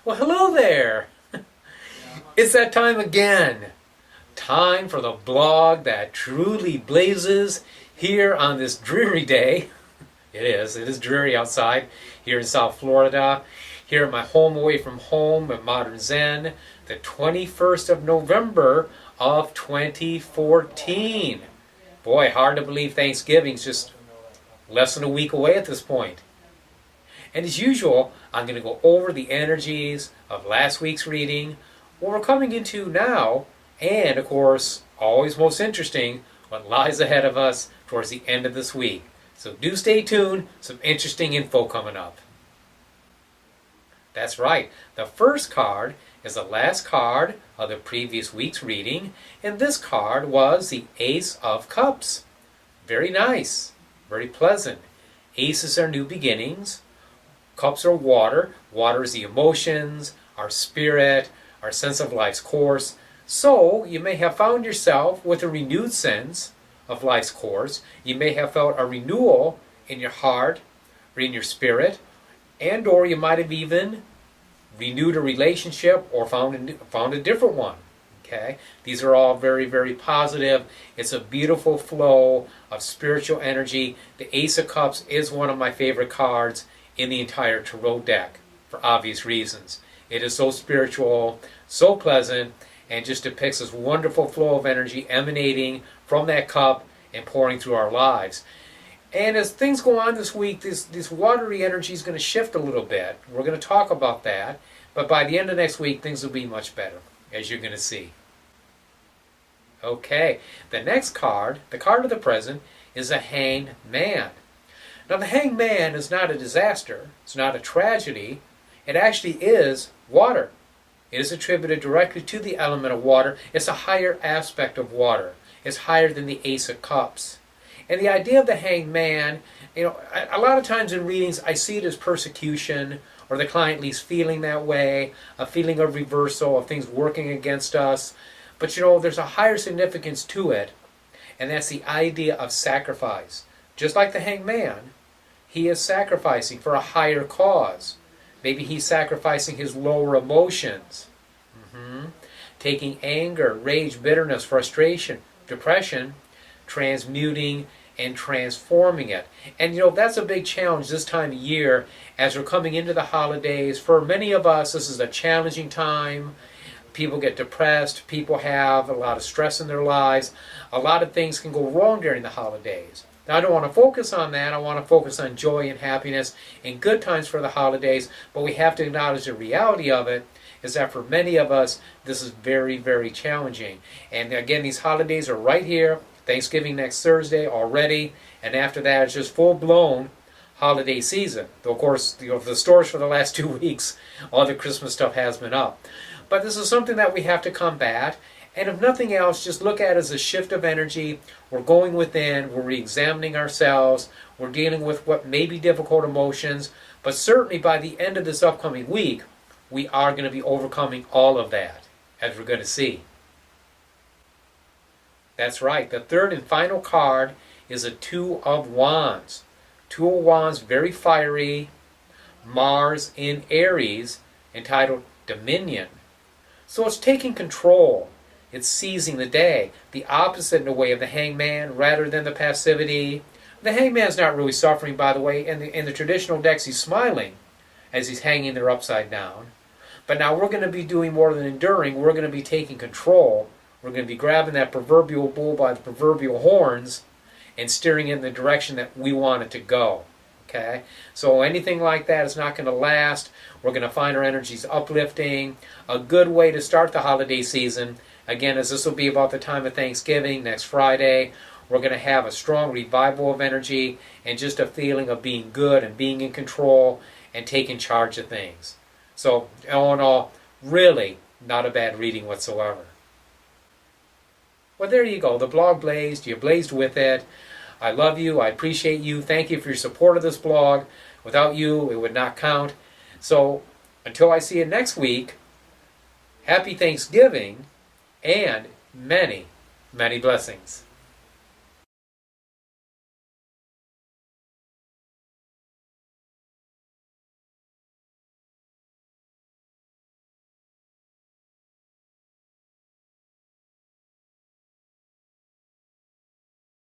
Well, hello there. It's that time again. Time for the blog that truly blazes here on this dreary day. It is dreary outside here in South Florida. Here at my home away from home at Modern Zen, the 21st of November of 2014. Boy, hard to believe Thanksgiving's just less than a week away at this point. And as usual, I'm going to go over the energies of last week's reading, what we're coming into now, and of course, always most interesting, what lies ahead of us towards the end of this week. So do stay tuned, some interesting info coming up. That's right, the first card is the last card of the previous week's reading, and this card was the Ace of Cups. Very nice, very pleasant. Aces are new beginnings. Cups are water. Water is the emotions, our spirit, our sense of life's course. So you may have found yourself with a renewed sense of life's course. You may have felt a renewal in your heart or in your spirit, and or you might have even renewed a relationship or found a different one. Okay? These are all very, very positive. It's a beautiful flow of spiritual energy. The Ace of Cups is one of my favorite cards in the entire tarot deck for obvious reasons. It is so spiritual, so pleasant, and just depicts this wonderful flow of energy emanating from that cup and pouring through our lives. And as things go on this week, this watery energy is going to shift a little bit. We're going to talk about that, but by the end of next week, things will be much better, as you're going to see. Okay, the next card, the card of the present, is a Hanged Man. Now, the Hanged Man is not a disaster. It's not a tragedy. It actually is water. It is attributed directly to the element of water. It's a higher aspect of water. It's higher than the Ace of Cups. And the idea of the Hanged Man, a lot of times in readings, I see it as persecution, or the client at least feeling that way, a feeling of reversal, of things working against us. But there's a higher significance to it, and that's the idea of sacrifice. Just like the Hanged Man, he is sacrificing for a higher cause. Maybe he's sacrificing his lower emotions. Taking anger, rage, bitterness, frustration, depression, transmuting and transforming it. And that's a big challenge this time of year as we're coming into the holidays. For many of us, this is a challenging time. People get depressed. People have a lot of stress in their lives. A lot of things can go wrong during the holidays. Now, I don't want to focus on that. I want to focus on joy and happiness and good times for the holidays, but we have to acknowledge the reality of it is that for many of us, this is very, very challenging. And again, these holidays are right here. Thanksgiving next Thursday already, and after that, it's just full-blown holiday season. Though, of course, the stores for the last 2 weeks, all the Christmas stuff has been up. But this is something that we have to combat. And if nothing else, just look at it as a shift of energy. We're going within, we're re-examining ourselves, we're dealing with what may be difficult emotions, but certainly by the end of this upcoming week, we are going to be overcoming all of that, as we're going to see. That's right, the third and final card is a Two of Wands. Two of Wands, very fiery, Mars in Aries, entitled Dominion. So it's taking control. It's seizing the day. The opposite in a way of the Hanged Man rather than the passivity. The Hanged Man's not really suffering, by the way. In the traditional decks, he's smiling as he's hanging there upside down. But now we're going to be doing more than enduring. We're going to be taking control. We're going to be grabbing that proverbial bull by the proverbial horns and steering it in the direction that we want it to go. Okay? So anything like that is not going to last. We're going to find our energies uplifting. A good way to start the holiday season, again, as this will be about the time of Thanksgiving, next Friday, we're going to have a strong revival of energy and just a feeling of being good and being in control and taking charge of things. So, all in all, really not a bad reading whatsoever. Well, there you go. The blog blazed. You blazed with it. I love you. I appreciate you. Thank you for your support of this blog. Without you, it would not count. So, until I see you next week, happy Thanksgiving and many, many blessings.